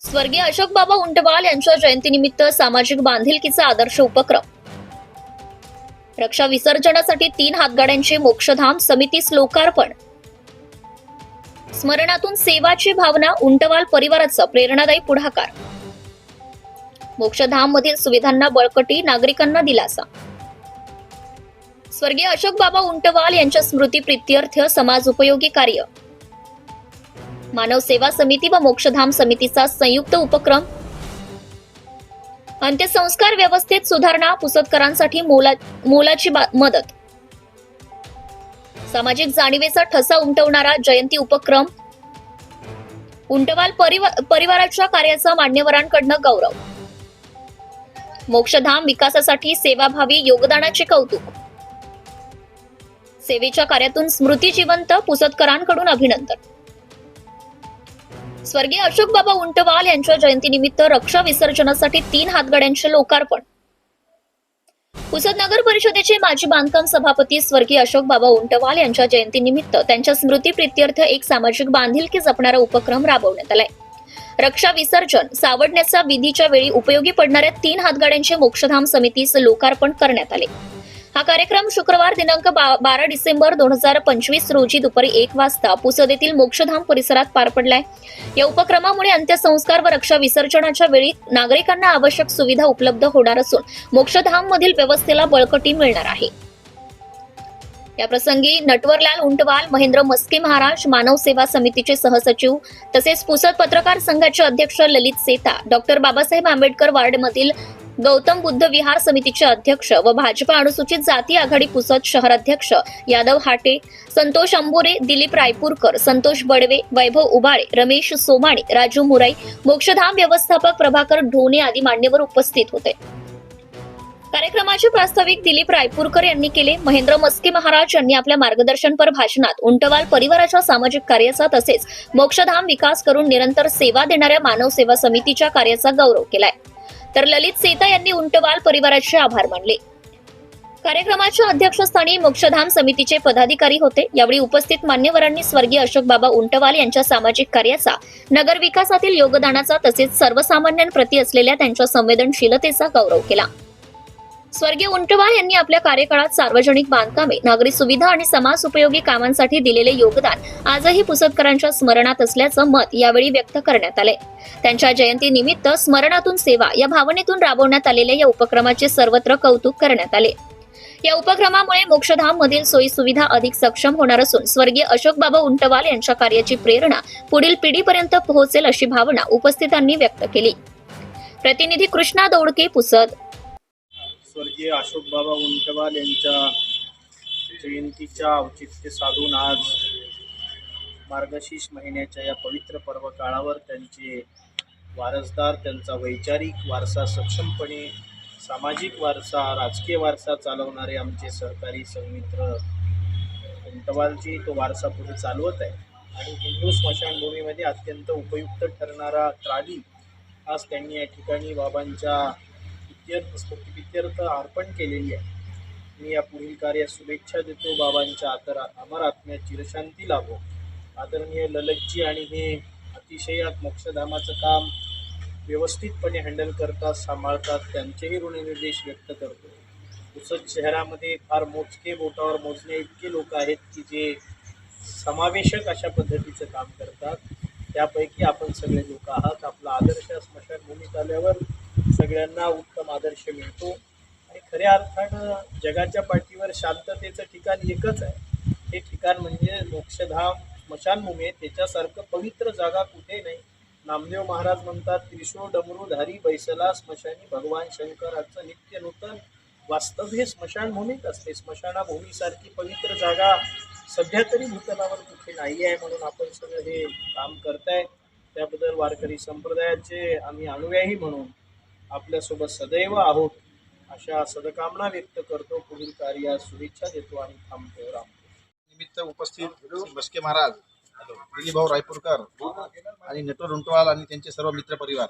स्वर्गीय अशोक बाबा उंटवाल यांच्या जयंतीनिमित्त सामाजिक बांधिलकीचा आदर्श उपक्रम. रक्षा विसर्जनासाठी 3 हातगाड्यांचे मोक्षधाम समितीस लोकार्पण. स्मरणातून सेवाची भावना, उंटवाल परिवाराचा प्रेरणादायी पुढाकार. मोक्षधाम मधील सुविधांना बळकटी, नागरिकांना दिलासा. स्वर्गीय अशोक बाबा उंटवाल यांच्या स्मृती प्रित्यर्थ समाज उपयोगी कार्य. मानव सेवा समिती व मोक्षधाम समितीचा संयुक्त उपक्रम. अंत्यसंस्कार व्यवस्थेत सुधारणा, पुसदकरांसाठी मोलाची मदत. सामाजिक जाणीवेचा ठसा उमटवणारा जयंती उपक्रम. उंटवाल परिवाराच्या कार्याचा मान्यवरांकडनं गौरव. मोक्षधाम विकासासाठी सेवाभावी योगदानाचे कौतुक. सेवेच्या कार्यातून स्मृती जिवंत, पुसदकरांकडून अभिनंदन. स्वर्गीय अशोक बाबा उंटवाल यांच्या जयंतीनिमित्त रक्षा विसर्जनासाठी 3 हातगाड्यांचे लोकार्पण. पुसद नगर परिषदेचे माजी बांधकाम सभापती स्वर्गीय अशोक बाबा उंटवाल यांच्या जयंतीनिमित्त त्यांच्या स्मृती प्रित्यर्थ एक सामाजिक बांधिलकी जपणारा उपक्रम राबवण्यात आलाय. रक्षा विसर्जन सावडण्याचा विधीच्या वेळी उपयोगी पडणाऱ्या 3 हातगाड्यांचे मोक्षधाम समितीस लोकार्पण करण्यात आले. हा कार्यक्रम शुक्रवार दिनांक 12 डिसेंबर 2025 रोजी दुपारी 1 वाजता पुसद येथील मोक्षधाम परिसरात पार पडलाय. या उपक्रमामुळे अंत्यसंस्कार व रक्षा विसर्जनाच्या वेळी नागरिकांना आवश्यक सुविधा उपलब्ध होणार असून मोक्षधाम मधील व्यवस्थेला बळकटी मिळणार आहे. या प्रसंगी नटवरलाल उंटवाल, महेंद्र मस्के महाराज, मानव सेवा समितीचे सहसचिव तसेच पुसद पत्रकार संघाचे अध्यक्ष ललित सेता, डॉक्टर बाबासाहेब आंबेडकर वार्डमधील गौतम बुद्ध विहार समितीचे अध्यक्ष व भाजपा अनुसूचित जाती आघाडी पुसद शहर अध्यक्ष यादव हाटे, संतोष अंबोरे, दिलीप रायपूरकर, संतोष बडवे, वैभव उबाळे, रमेश सोमाणे, राजू मुराई, मोक्षधाम व्यवस्थापक प्रभाकर ढोणे आदी मान्यवर उपस्थित होते. कार्यक्रमाचे प्रास्ताविक दिलीप रायपूरकर यांनी केले. महेंद्र मस्के महाराज यांनी आपल्या मार्गदर्शनपर भाषणात उंटवाल परिवाराच्या सामाजिक कार्याचा तसेच मोक्षधाम विकास करून निरंतर सेवा देणाऱ्या मानव सेवा समितीच्या कार्याचा गौरव केलाय. तर ललित सेता यांनी उंटवाल परिवाराचे आभार मानले. कार्यक्रमाच्या अध्यक्षस्थानी मोक्षधाम समितीचे पदाधिकारी होते. यावेळी उपस्थित मान्यवरांनी स्वर्गीय अशोक बाबा उंटवाल यांच्या सामाजिक कार्याचा, नगर विकासातील योगदानाचा तसेच सर्वसामान्यांप्रती असलेल्या त्यांच्या संवेदनशीलतेचा गौरव केला. स्वर्गीय उंटवाल यांनी आपल्या कार्यकाळात सार्वजनिक बांधकामे, नागरी सुविधा आणि समाज उपयोगी कामांसाठी दिलेले योगदान आजही पुसदकरांच्या स्मरणात असल्याचं मत यावेळी व्यक्त करण्यात आले. त्यांच्या जयंतीनिमित्त स्मरणातून सेवा या भावनेतून राबवण्यात आलेल्या या उपक्रमाचे सर्वत्र कौतुक करण्यात आले. या उपक्रमामुळे मोक्षधाम मधील सोयी सुविधा अधिक सक्षम होणार असून स्वर्गीय अशोक बाबा उंटवाल यांच्या कार्याची प्रेरणा पुढील पिढीपर्यंत पोहोचेल अशी भावना उपस्थितांनी व्यक्त केली. प्रतिनिधी कृष्णा दौडके, पुसद. स्वर्गीय अशोक बाबा उंटवाल यांच्या जयंतीच्या औचित्य साधून आज मार्गशीर्ष महिन्याच्या या पवित्र पर्व काळावर त्यांचे वारसदार, त्यांचा वैचारिक वारसा सक्षमपणे, सामाजिक वारसा, राजकीय वारसा चालवणारे आमचे सहकारी संमित्र उंटवालजी तो वारसा पुढे चालवत आहे. आणि हिंदू स्मशानभूमीमध्ये अत्यंत उपयुक्त ठरणारा ट्राली आज त्यांनी या ठिकाणी बाबांच्या स्मृतिप्रित्यर्थ अर्पण केलेली आहे. मी या पुढील कार्यास शुभेच्छा देतो. बाबांच्या अमर आत्म्यात चिरशांती लाभो. आदरणीय ललितजी आणि हे अतिशय मोक्षधामाचं काम व्यवस्थितपणे हँडल करतात, सांभाळतात, त्यांचेही ऋणनिर्देश व्यक्त करतो. पुसद शहरामध्ये फार मोजके, बोटावर मोजणे इतके लोक आहेत की जे समावेशक अशा पद्धतीचं काम करतात. त्यापैकी आपण सगळे लोक आहात. आपला आदर्श स्मशानभूमीत आल्यावर सगळ्यांना उत्तम आदर्श मिळतो आणि खऱ्या अर्थानं जगाच्या पाठीवर शांततेचं ठिकाण एकच आहे. हे ठिकाण म्हणजे मोक्षधाम स्मशानभूमी आहे. त्याच्यासारखं पवित्र जागा कुठे नाही. नामदेव महाराज म्हणतात, त्रिशूळ डमरूधारी बैसला स्मशानी भगवान शंकराचं नित्य नूतन वास्तव्य स्मशानभूमीत असते. स्मशानभूमीसारखी पवित्र जागा सध्या तरी भूतलावर कुठे नाही आहे. म्हणून आपण सगळं हे काम करताय त्याबद्दल वारकरी संप्रदायाचे आम्ही अनुयायी म्हणून आपल्यासोबत सदैव आहोत अशा सदकामना व्यक्त करतो. पुढील कार्यास शुभेच्छा देतो आणि थांबतो. राम निमित्त उपस्थित मस्के महाराज, दिलीपभाऊ रायपूरकर आणि नटवर उंटवाल आणि त्यांचे सर्व मित्र परिवार,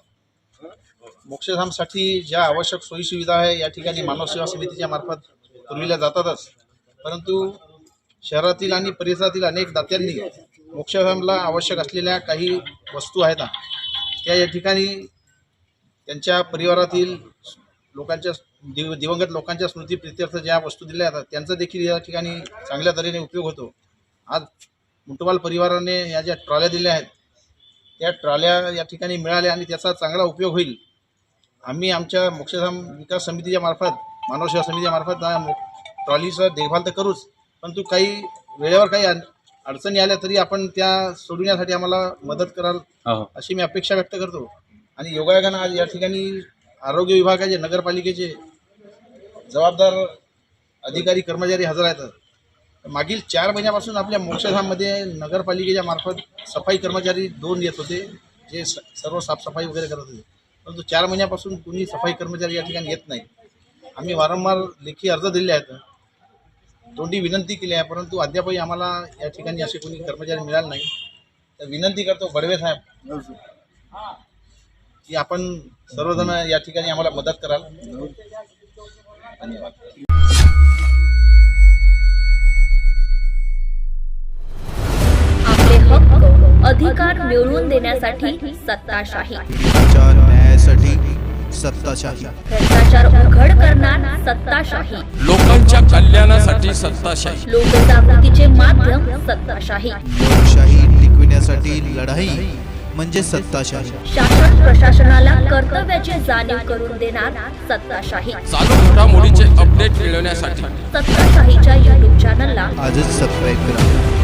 मोक्षधामसाठी ज्या आवश्यक सोयी सुविधा आहे या ठिकाणी मानव सेवा समितीच्या मार्फत पुरविल्या जातातच, परंतु शहरातील आणि परिसरातील अनेक दात्यांनी मोक्षधामला आवश्यक असलेल्या काही वस्तू आहेत या ठिकाणी त्यांच्या परिवारातील लोकांच्या दिवंगत लोकांच्या स्मृतीप्रित्यर्थ ज्या वस्तू दिल्या जातात त्यांचा देखील या ठिकाणी चांगल्या तऱ्हेने उपयोग होतो. आज मुंटवाल परिवाराने या ज्या ट्रॉल्या दिल्या आहेत त्या ट्रॉल्या या ठिकाणी मिळाल्या आणि त्याचा चांगला उपयोग होईल. आम्ही आमच्या मोक्षधाम विकास समितीच्या मार्फत, मानव सेवा समितीच्या मार्फत ट्रॉलीचं देखभाल तर करूच, परंतु काही वेळेवर काही अडचणी आल्या तरी आपण त्या सोडविण्यासाठी आम्हाला मदत कराल अशी मी अपेक्षा व्यक्त करतो. आणि योगायोगानं आज या ठिकाणी आरोग्य विभागाचे, नगरपालिकेचे जबाबदार अधिकारी कर्मचारी हजर आहेत. मागील 4 महिन्यापासून आपल्या मोक्षधाममध्ये नगरपालिकेच्या मार्फत सफाई कर्मचारी 2 येत होते, जे सर्व साफसफाई वगैरे करत होते, परंतु 4 महिन्यापासून कुणी सफाई कर्मचारी या ठिकाणी येत नाही. आम्ही वारंवार लेखी अर्ज दिले आहेत, तोंडी विनंती केली आहे, परंतु अद्यापही आम्हाला या ठिकाणी असे कोणी कर्मचारी मिळाले नाही. तर विनंती करतो बडवे साहेब की आपण सर्वजण या ठिकाणी आम्हाला मदत कराल. धन्यवाद. आपले हक्क अधिकार मिळवून देण्यासाठी सत्ताशाही, न्यायासाठी सत्ताशाही, भ्रष्टाचार उघड करणार सत्ताशाही, लोकांच्या कल्याणासाठी सत्ताशाही, लोकजागृतीचे माध्यम सत्ताशाही, लोकशाही टिकविण्यासाठी लढाई म्हणजे सत्ताशाही, शासन प्रशासनाला कर्तव्याची जाणीव करून देणार सत्ताशाही. चालू घडामोडीचे अपडेट मिळवण्यासाठी सत्ताशाहीच्या YouTube चॅनलला आजच सबस्क्राईब करा.